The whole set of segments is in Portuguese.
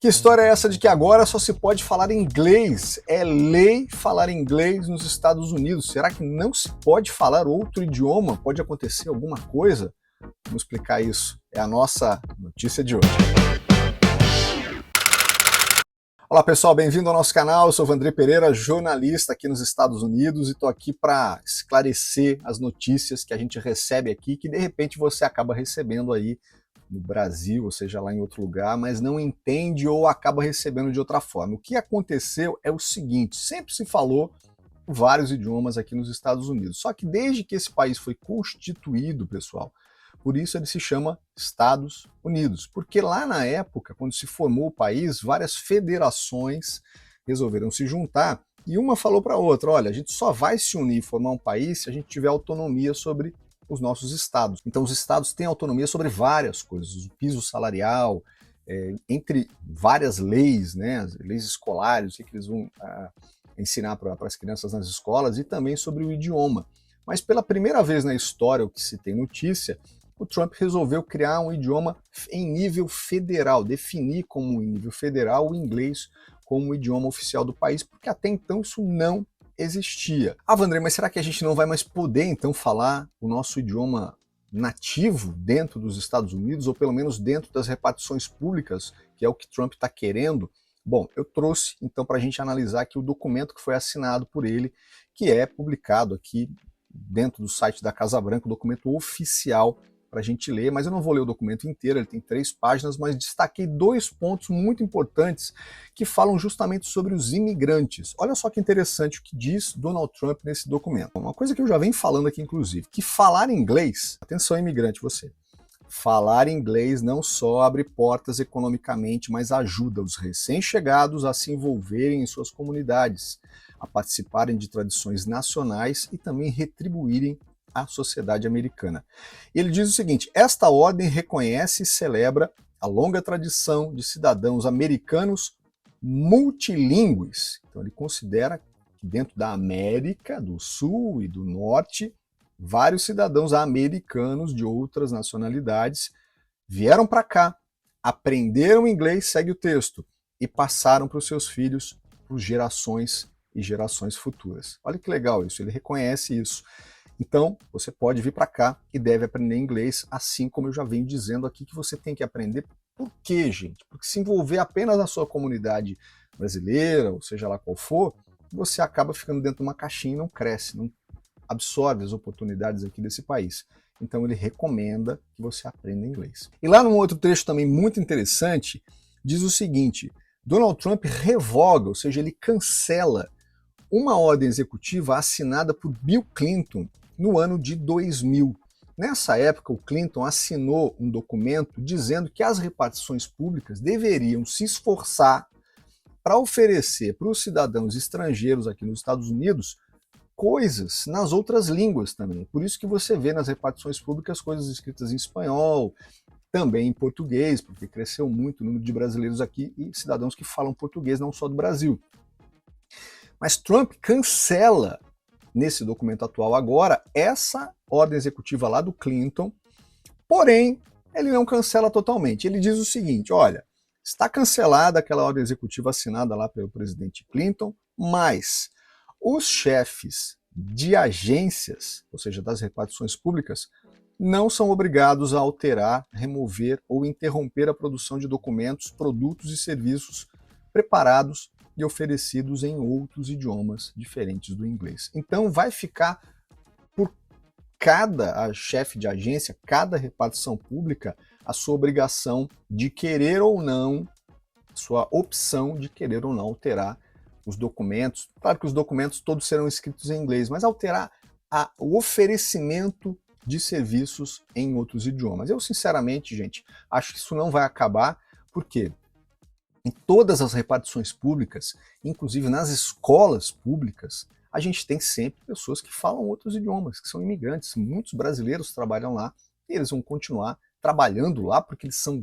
Que história é essa de que agora só se pode falar inglês? É lei falar inglês nos Estados Unidos. Será que não se pode falar outro idioma? Pode acontecer alguma coisa? Vamos explicar isso. É a nossa notícia de hoje. Olá pessoal, bem-vindo ao nosso canal. Eu sou o Vandré Pereira, jornalista aqui nos Estados Unidos e estou aqui para esclarecer as notícias que a gente recebe aqui, que de repente você acaba recebendo aí no Brasil, ou seja, lá em outro lugar, mas não entende ou acaba recebendo de outra forma. O que aconteceu é o seguinte: sempre se falou vários idiomas aqui nos Estados Unidos, só que desde que esse país foi constituído, pessoal, por isso ele se chama Estados Unidos, porque lá na época, quando se formou o país, várias federações resolveram se juntar e uma falou para a outra: olha, a gente só vai se unir e formar um país se a gente tiver autonomia sobre os nossos estados. Então os estados têm autonomia sobre várias coisas, o piso salarial, entre várias leis, né, as leis escolares, o que eles vão ensinar para as crianças nas escolas, e também sobre o idioma. Mas pela primeira vez na história, o que se tem notícia, o Trump resolveu criar um idioma em nível federal, definir como em nível federal o inglês como o idioma oficial do país, porque até então isso não existia. Ah, Vandré, mas será que a gente não vai mais poder então falar o nosso idioma nativo dentro dos Estados Unidos, ou pelo menos dentro das repartições públicas, que é o que Trump está querendo? Bom, eu trouxe então para a gente analisar aqui o documento que foi assinado por ele, que é publicado aqui dentro do site da Casa Branca, o documento oficial para a gente ler, mas eu não vou ler o documento inteiro, ele tem 3 páginas, mas destaquei 2 pontos muito importantes que falam justamente sobre os imigrantes. Olha só que interessante o que diz Donald Trump nesse documento. Uma coisa que eu já venho falando aqui, inclusive, que falar inglês, atenção imigrante você, falar inglês não só abre portas economicamente, mas ajuda os recém-chegados a se envolverem em suas comunidades, a participarem de tradições nacionais e também retribuírem à sociedade americana. Ele diz o seguinte: esta ordem reconhece e celebra a longa tradição de cidadãos americanos multilingües. Então ele considera que dentro da América do Sul e do Norte, vários cidadãos americanos de outras nacionalidades vieram para cá, aprenderam inglês, segue o texto, e passaram para os seus filhos por gerações e gerações futuras. Olha que legal isso, ele reconhece isso. Então, você pode vir para cá e deve aprender inglês, assim como eu já venho dizendo aqui que você tem que aprender. Por quê, gente? Porque se envolver apenas na sua comunidade brasileira, ou seja lá qual for, você acaba ficando dentro de uma caixinha e não cresce, não absorve as oportunidades aqui desse país. Então ele recomenda que você aprenda inglês. E lá num outro trecho também muito interessante, diz o seguinte: Donald Trump revoga, ou seja, ele cancela uma ordem executiva assinada por Bill Clinton no ano de 2000. Nessa época, o Clinton assinou um documento dizendo que as repartições públicas deveriam se esforçar para oferecer para os cidadãos estrangeiros aqui nos Estados Unidos coisas nas outras línguas também. Por isso que você vê nas repartições públicas coisas escritas em espanhol, também em português, porque cresceu muito o número de brasileiros aqui e cidadãos que falam português, não só do Brasil. Mas Trump cancela, nesse documento atual agora, essa ordem executiva lá do Clinton, porém, ele não cancela totalmente. Ele diz o seguinte: olha, está cancelada aquela ordem executiva assinada lá pelo presidente Clinton, mas os chefes de agências, ou seja, das repartições públicas, não são obrigados a alterar, remover ou interromper a produção de documentos, produtos e serviços preparados e oferecidos em outros idiomas diferentes do inglês. Então vai ficar por cada chefe de agência, cada repartição pública, a sua obrigação de querer ou não, sua opção de querer ou não alterar os documentos. Claro que os documentos todos serão escritos em inglês, mas alterar o oferecimento de serviços em outros idiomas. Eu, sinceramente, gente, acho que isso não vai acabar, porque em todas as repartições públicas, inclusive nas escolas públicas, a gente tem sempre pessoas que falam outros idiomas, que são imigrantes. Muitos brasileiros trabalham lá e eles vão continuar trabalhando lá porque eles são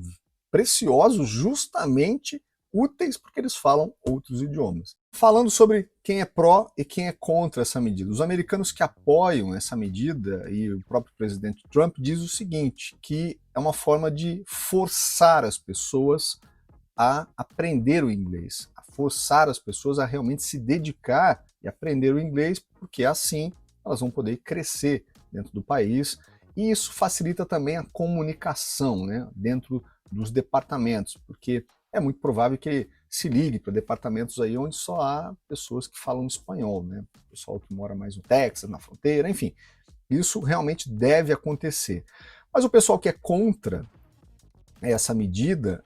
preciosos, justamente úteis porque eles falam outros idiomas. Falando sobre quem é pró e quem é contra essa medida. Os americanos que apoiam essa medida, e o próprio presidente Trump diz o seguinte, que é uma forma de forçar as pessoas a aprender o inglês, a forçar as pessoas a realmente se dedicar e aprender o inglês, porque assim elas vão poder crescer dentro do país, e isso facilita também a comunicação, né, dentro dos departamentos, porque é muito provável que se ligue para departamentos aí onde só há pessoas que falam espanhol, né, pessoal que mora mais no Texas, na fronteira, enfim, isso realmente deve acontecer. Mas o pessoal que é contra essa medida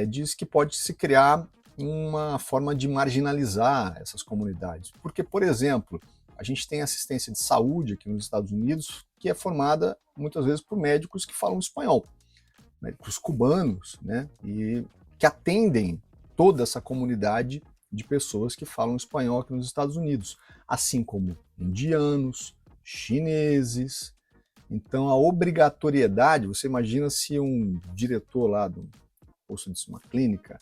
diz que pode se criar uma forma de marginalizar essas comunidades. Porque, por exemplo, a gente tem assistência de saúde aqui nos Estados Unidos que é formada muitas vezes por médicos que falam espanhol, médicos cubanos, né, e que atendem toda essa comunidade de pessoas que falam espanhol aqui nos Estados Unidos, assim como indianos, chineses. Então a obrigatoriedade, você imagina se um diretor lá do posto de uma clínica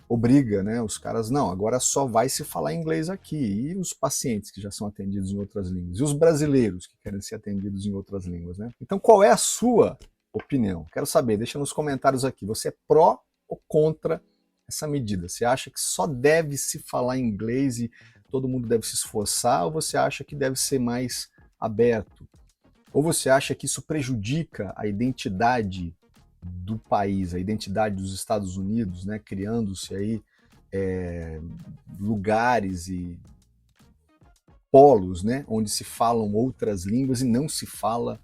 obriga, né, os caras, não, agora só vai se falar inglês aqui, e os pacientes que já são atendidos em outras línguas, e os brasileiros que querem ser atendidos em outras línguas, né? Então qual é a sua opinião? Quero saber, deixa nos comentários aqui, você é pró ou contra essa medida? Você acha que só deve se falar inglês e todo mundo deve se esforçar, ou você acha que deve ser mais aberto? Ou você acha que isso prejudica a identidade do país, a identidade dos Estados Unidos, né, criando-se aí lugares e polos, né, onde se falam outras línguas e não se fala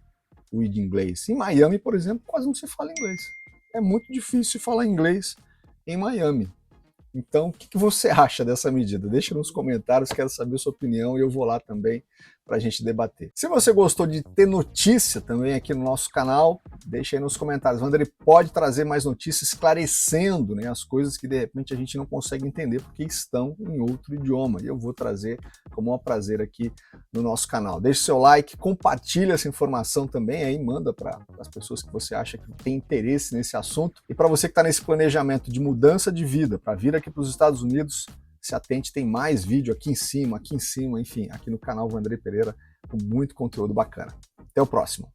o inglês. Em Miami, por exemplo, quase não se fala inglês. É muito difícil falar inglês em Miami. Então, o que você acha dessa medida? Deixa nos comentários, quero saber a sua opinião e eu vou lá também para a gente debater. Se você gostou de ter notícia também aqui no nosso canal, deixa aí nos comentários. Wander pode trazer mais notícias esclarecendo, né, as coisas que de repente a gente não consegue entender porque estão em outro idioma. E eu vou trazer como um prazer aqui no nosso canal. Deixe seu like, compartilhe essa informação também, aí manda para as pessoas que você acha que tem interesse nesse assunto. E para você que está nesse planejamento de mudança de vida, para vir aqui para os Estados Unidos, se atente, tem mais vídeo aqui em cima, enfim, aqui no canal Wander Pereira, com muito conteúdo bacana. Até o próximo.